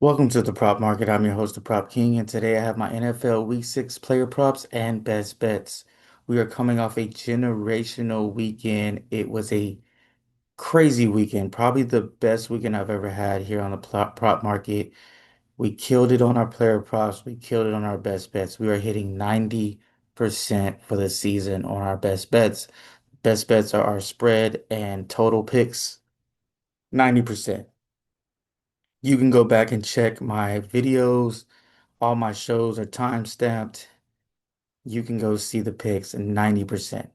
Welcome to the Prop Market. I'm your host, the Prop King, and today I have my NFL Week 6 player props and best bets. We are coming off a generational weekend. It was a crazy weekend, probably the best weekend I've ever had here on the prop market. We killed it on our player props. We killed it on our best bets. We are hitting 90% for the season on our best bets. Best bets are our spread and total picks, 90%. You can go back and check my videos. All my shows are time stamped. You can go see the picks in 90%.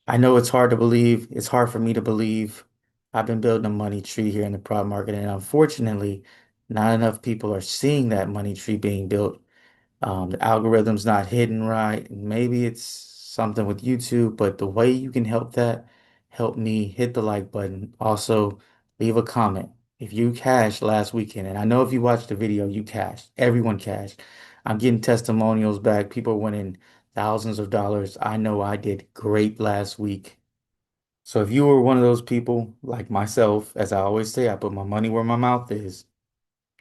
I know it's hard to believe. It's hard for me to believe. I've been building a money tree here in the prop market, and unfortunately, not enough people are seeing that money tree being built. The algorithm's not hidden right. Maybe it's something with YouTube, but the way you can help that, help me hit the like button. Also, leave a comment. If you cashed last weekend, and I know if you watched the video, you cashed. Everyone cashed. I'm getting testimonials back. People winning thousands of dollars. I know I did great last week. So if you were one of those people like myself, as I always say, I put my money where my mouth is.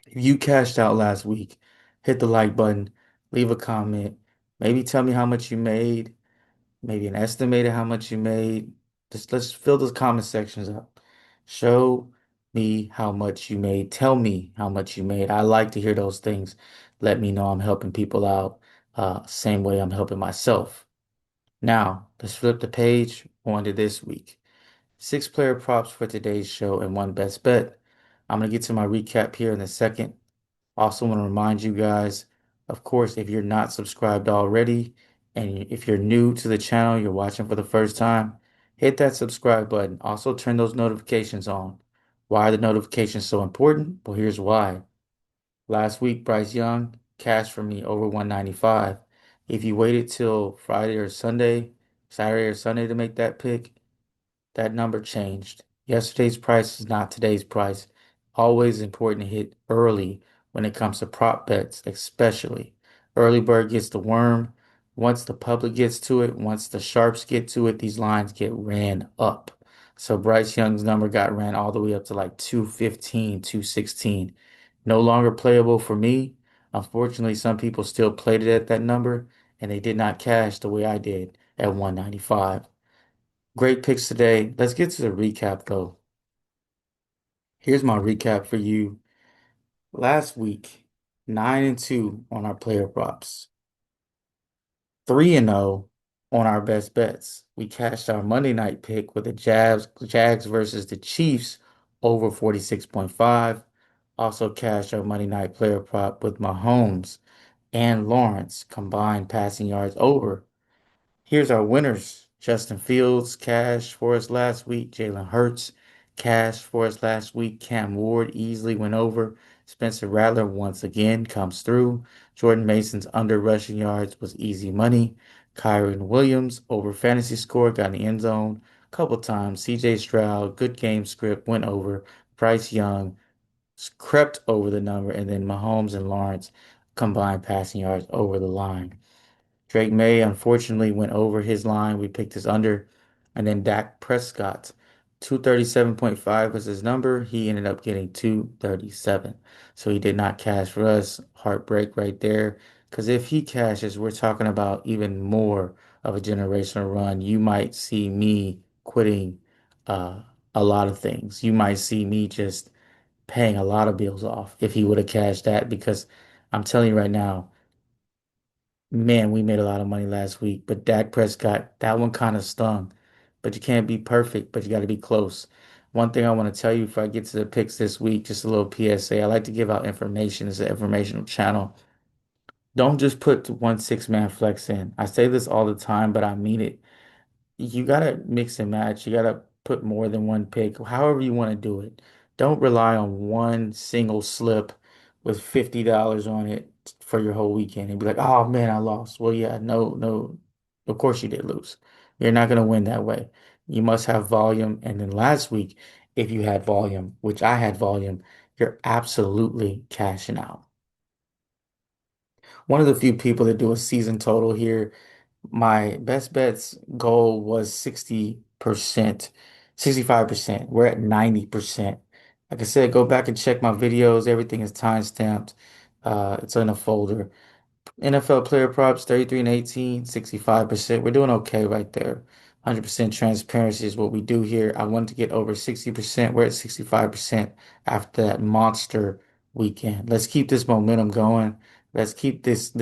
If you cashed out last week, hit the like button, leave a comment, maybe tell me how much you made, maybe an estimated how much you made. Just let's fill those comment sections up. Show me how much you made. Tell me how much you made. I like to hear those things. Let me know I'm helping people out, same way I'm helping myself. Now, let's flip the page on to this week. Six player props for today's show and one best bet. I'm going to get to my recap here in a second. Also, want to remind you guys, of course, if you're not subscribed already, and if you're new to the channel, you're watching for the first time, hit that subscribe button. Also, turn those notifications on. Why are the notifications so important? Well, here's why. Last week, Bryce Young cashed for me over 195. If you waited till Friday or Sunday, Saturday or Sunday to make that pick, that number changed. Yesterday's price is not today's price. Always important to hit early when it comes to prop bets, especially. Early bird gets the worm. Once the public gets to it, once the sharps get to it, these lines get ran up. So Bryce Young's number got ran all the way up to like 215, 216. No longer playable for me. Unfortunately, some people still played it at that number and they did not cash the way I did at 195. Great picks today. Let's get to the recap though. Here's my recap for you. Last week, 9-2 on our player props, 3-0 on our best bets. We cashed our Monday night pick with the Jags versus the Chiefs over 46.5. Also cashed our Monday night player prop with Mahomes and Lawrence combined passing yards over. Here's our winners. Justin Fields cashed for us last week. Jalen Hurts cashed for us last week. Cam Ward easily went over. Spencer Rattler once again comes through. Jordan Mason's under rushing yards was easy money. Kyron Williams over fantasy score got in the end zone a couple times. CJ Stroud, good game script, went over. Bryce Young crept over the number. And then Mahomes and Lawrence combined passing yards over the line. Drake May unfortunately went over his line. We picked his under. And then Dak Prescott, 237.5 was his number. He ended up getting 237. So he did not cash for us. Heartbreak right there. Because if he cashes, we're talking about even more of a generational run. You might see me quitting uh, a lot of things. You might see me just paying a lot of bills off if he would have cashed that. Because I'm telling you right now, man, we made a lot of money last week, but Dak Prescott, that one kind of stung. But you can't be perfect, but you got to be close. One thing I want to tell you before I get to the picks this week, just a little PSA. I like to give out information as an informational channel. Don't just put one six-man flex in. I say this all the time, but I mean it. You gotta mix and match. You gotta put more than one pick, however you want to do it. Don't rely on one single slip with $50 on it for your whole weekend and be like, oh man, I lost. Well, yeah, no, no, of course you did lose. You're not gonna win that way. You must have volume. And then last week, if you had volume, which I had volume, you're absolutely cashing out. One of the few people that do a season total here. My best bets goal was 60%, 65%. We're at 90%. Like I said, go back and check my videos. Everything is time-stamped. It's in a folder. NFL player props 33 and 18, 65%. We're doing okay right there. 100% transparency is what we do here. I wanted to get over 60%. We're at 65% after that monster weekend. Let's keep this momentum going. Let's keep this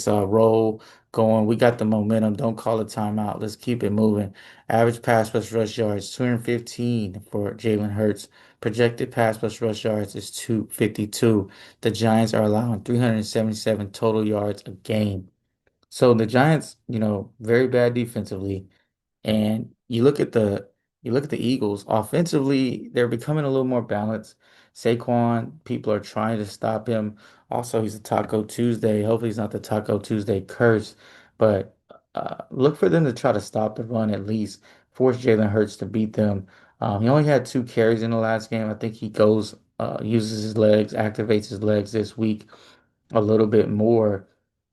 roll going. We got the momentum. Don't call a timeout. Let's keep it moving. Average pass plus rush yards 215 for Jalen Hurts. Projected pass plus rush yards is 252. The Giants are allowing 377 total yards a game. So the Giants, very bad defensively. And you look at the Eagles offensively, they're becoming a little more balanced. Saquon, people are trying to stop him. Also, he's a Taco Tuesday. Hopefully, he's not the Taco Tuesday curse, but look for them to try to stop the run at least, force Jalen Hurts to beat them. He only had 2 carries in the last game. I think he goes, uses his legs, activates his legs this week a little bit more.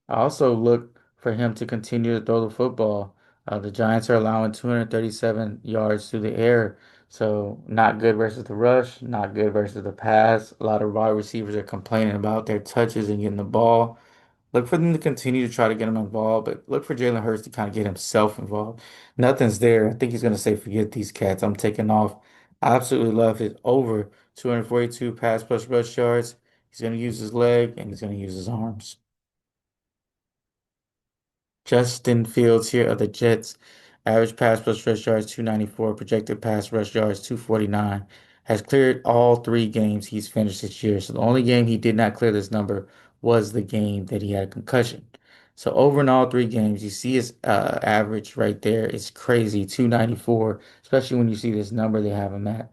I also look for him to continue to throw the football. The Giants are allowing 237 yards through the air. So not good versus the rush, not good versus the pass. A lot of wide receivers are complaining about their touches and getting the ball. Look for them to continue to try to get him involved, but look for Jalen Hurts to kind of get himself involved. Nothing's there. I think he's going to say, forget these cats. I'm taking off. I absolutely love it. Over 242 pass plus rush yards. He's going to use his leg and he's going to use his arms. Justin Fields here of the Jets. Average pass plus rush yards 294, projected pass rush yards 249. Has cleared all 3 games he's finished this year. So the only game he did not clear this number was the game that he had a concussion. So over in all 3 games, you see his average right there. It's crazy, 294, especially when you see this number they have him at.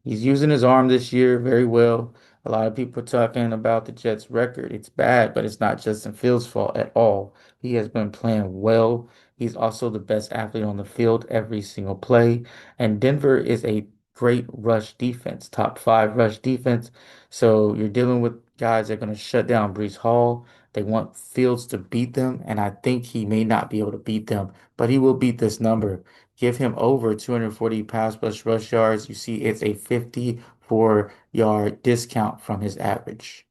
He's using his arm this year very well. A lot of people are talking about the Jets' record. It's bad, but it's not Justin Fields' fault at all. He has been playing well. He's also the best athlete on the field every single play. And Denver is a great rush defense, top 5 rush defense. So you're dealing with guys that are going to shut down Breece Hall. They want Fields to beat them, and I think he may not be able to beat them, but he will beat this number. Give him over 240 pass plus rush yards. You see, it's a 54-yard discount from his average.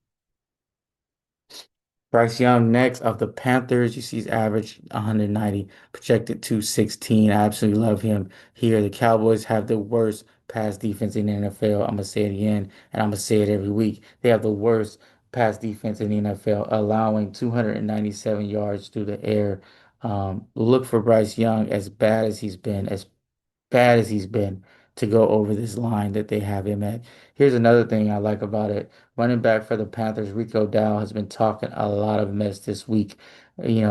Bryce Young next of the Panthers. You see his average 190, projected 216. I absolutely love him here. The Cowboys have the worst pass defense in the NFL. I'm gonna say it again, and I'm gonna say it every week. They have the worst pass defense in the NFL, allowing 297 yards through the air. Look for Bryce Young, as bad as he's been, to go over this line that they have him at. Here's another thing I like about it. Running back for the Panthers, Rico Dow, has been talking a lot of mess this week.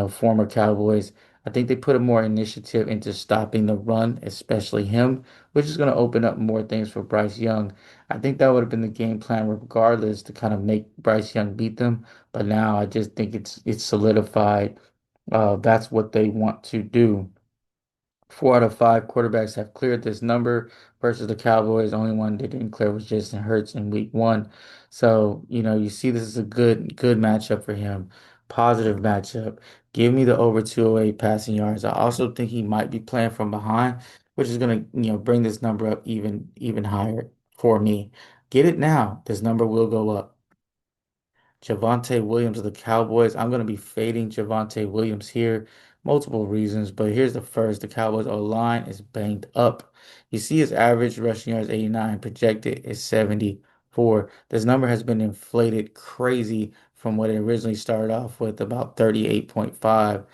Former Cowboys. I think they put a more initiative into stopping the run, especially him, which is going to open up more things for Bryce Young. I think that would have been the game plan regardless to kind of make Bryce Young beat them. But now I just think it's solidified. That's what they want to do. 4 out of 5 quarterbacks have cleared this number versus the Cowboys. The only one they didn't clear was Justin Hurts in week 1. So, you see this is a good matchup for him. Positive matchup. Give me the over 208 passing yards. I also think he might be playing from behind, which is gonna, bring this number up even higher for me. Get it now. This number will go up. Javonte Williams of the Cowboys. I'm going to be fading Javonte Williams here. Multiple reasons, but here's the first. The Cowboys O-line is banged up. You see his average rushing yards 89, projected is 74. This number has been inflated crazy from what it originally started off with, about 38.5.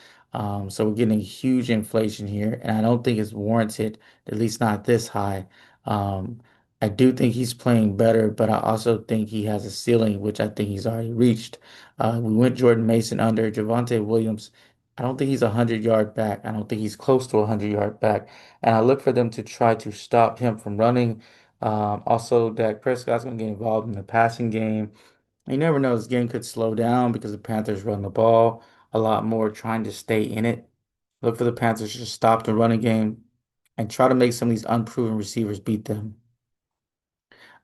So we're getting a huge inflation here, and I don't think it's warranted, at least not this high. Um, I do think he's playing better, but I also think he has a ceiling, which I think he's already reached. We went Jordan Mason under Javonte Williams. I don't think he's 100-yard back. I don't think he's close to 100-yard back. And I look for them to try to stop him from running. Also, Dak Prescott's going to get involved in the passing game. You never know, this game could slow down because the Panthers run the ball a lot more, trying to stay in it. Look for the Panthers to stop the running game and try to make some of these unproven receivers beat them.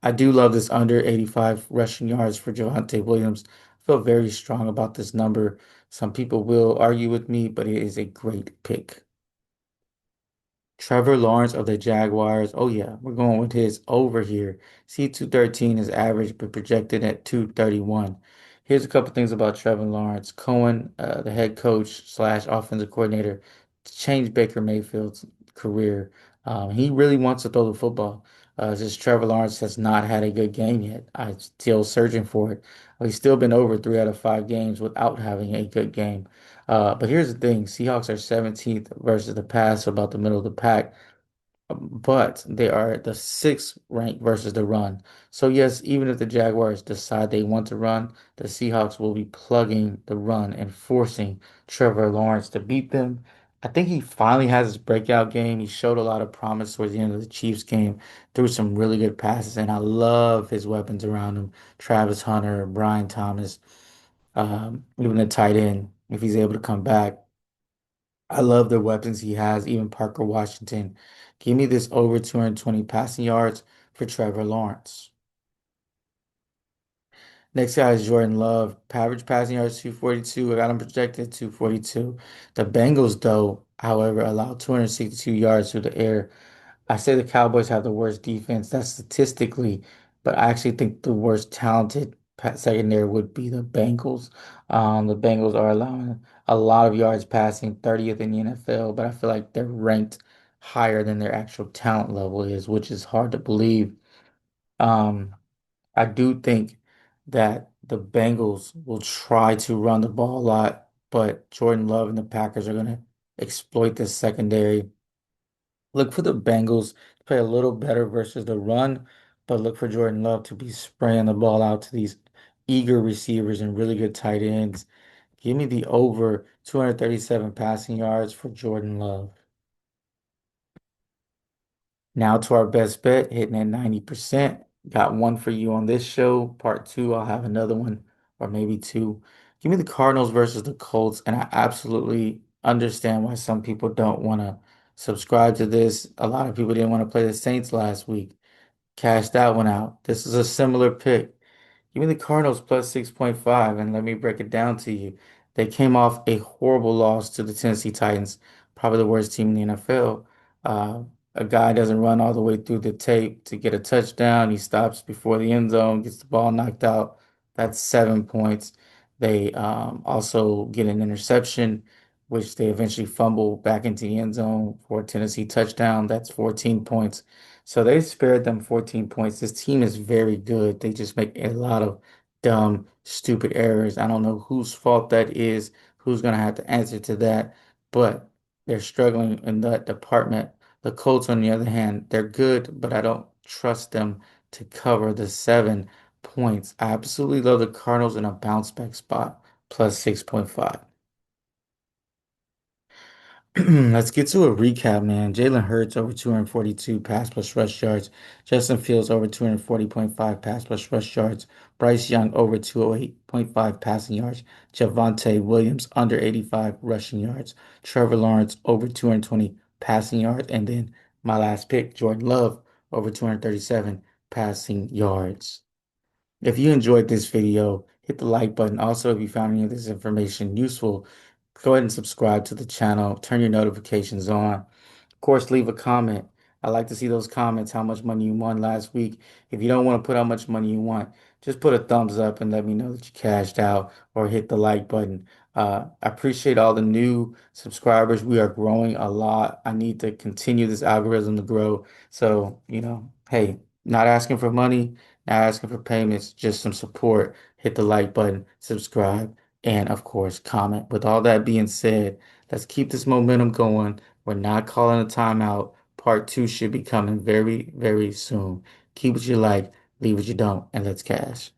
I do love this under 85 rushing yards for Javonte Williams. I feel very strong about this number. Some people will argue with me, but it is a great pick. Trevor Lawrence of the Jaguars. Oh yeah, we're going with his over here. C213 is average, but projected at 231. Here's a couple things about Trevor Lawrence. Cohen, the head coach slash offensive coordinator, changed Baker Mayfield's career. He really wants to throw the football. Just Trevor Lawrence has not had a good game yet. I'm still searching for it. He's still been over 3 out of 5 games without having a good game. But here's the thing, Seahawks are 17th versus the pass, so about the middle of the pack, but they are the sixth rank versus the run. So yes, even if the Jaguars decide they want to run, the Seahawks will be plugging the run and forcing Trevor Lawrence to beat them. I think he finally has his breakout game. He showed a lot of promise towards the end of the Chiefs game, threw some really good passes, and I love his weapons around him. Travis Hunter, Brian Thomas, even the tight end, if he's able to come back. I love the weapons he has, even Parker Washington. Give me this over 220 passing yards for Trevor Lawrence. Next guy is Jordan Love. Average passing yards 242. I got him projected 242. The Bengals, though, however, allowed 262 yards through the air. I say the Cowboys have the worst defense. That's statistically, but I actually think the worst talented secondary would be the Bengals. The Bengals are allowing a lot of yards passing, 30th in the NFL, but I feel like they're ranked higher than their actual talent level is, which is hard to believe. Um, I do think that the Bengals will try to run the ball a lot, but Jordan Love and the Packers are going to exploit this secondary. Look for the Bengals to play a little better versus the run, but look for Jordan Love to be spraying the ball out to these eager receivers and really good tight ends. Give me the over 237 passing yards for Jordan Love. Now to our best bet, hitting at 90%. Got one for you on this show. Part two, I'll have another one or maybe two. Give me the Cardinals versus the Colts, and I absolutely understand why some people don't want to subscribe to this. A lot of people didn't want to play the Saints last week. Cash that one out. This is a similar pick. Give me the Cardinals plus 6.5, and let me break it down to you. They came off a horrible loss to the Tennessee Titans, probably the worst team in the NFL. A guy doesn't run all the way through the tape to get a touchdown. He stops before the end zone, gets the ball knocked out. That's 7 points. They also get an interception, which they eventually fumble back into the end zone for a Tennessee touchdown. That's 14 points. So they spared them 14 points. This team is very good. They just make a lot of dumb, stupid errors. I don't know whose fault that is, who's going to have to answer to that, but they're struggling in that department. The Colts, on the other hand, they're good, but I don't trust them to cover the 7 points. I absolutely love the Cardinals in a bounce back spot, plus 6.5. Let's get to a recap, man. Jalen Hurts over 242 pass plus rush yards. Justin Fields over 240.5 pass plus rush yards. Bryce Young over 208.5 passing yards. Javonte Williams under 85 rushing yards. Trevor Lawrence over 220 passing yards. And then my last pick, Jordan Love over 237 passing yards. If you enjoyed this video, hit the like button. Also, if you found any of this information useful, go ahead and subscribe to the channel, turn your notifications on. Of course, leave a comment. I like to see those comments, how much money you won last week. If you don't want to put how much money you want, just put a thumbs up and let me know that you cashed out or hit the like button. I appreciate all the new subscribers. We are growing a lot. I need to continue this algorithm to grow. So, hey, not asking for money, not asking for payments, just some support. Hit the like button, subscribe, and of course, comment. With all that being said, let's keep this momentum going. We're not calling a timeout. Part two should be coming very, very soon. Keep what you like, leave what you don't, and let's cash.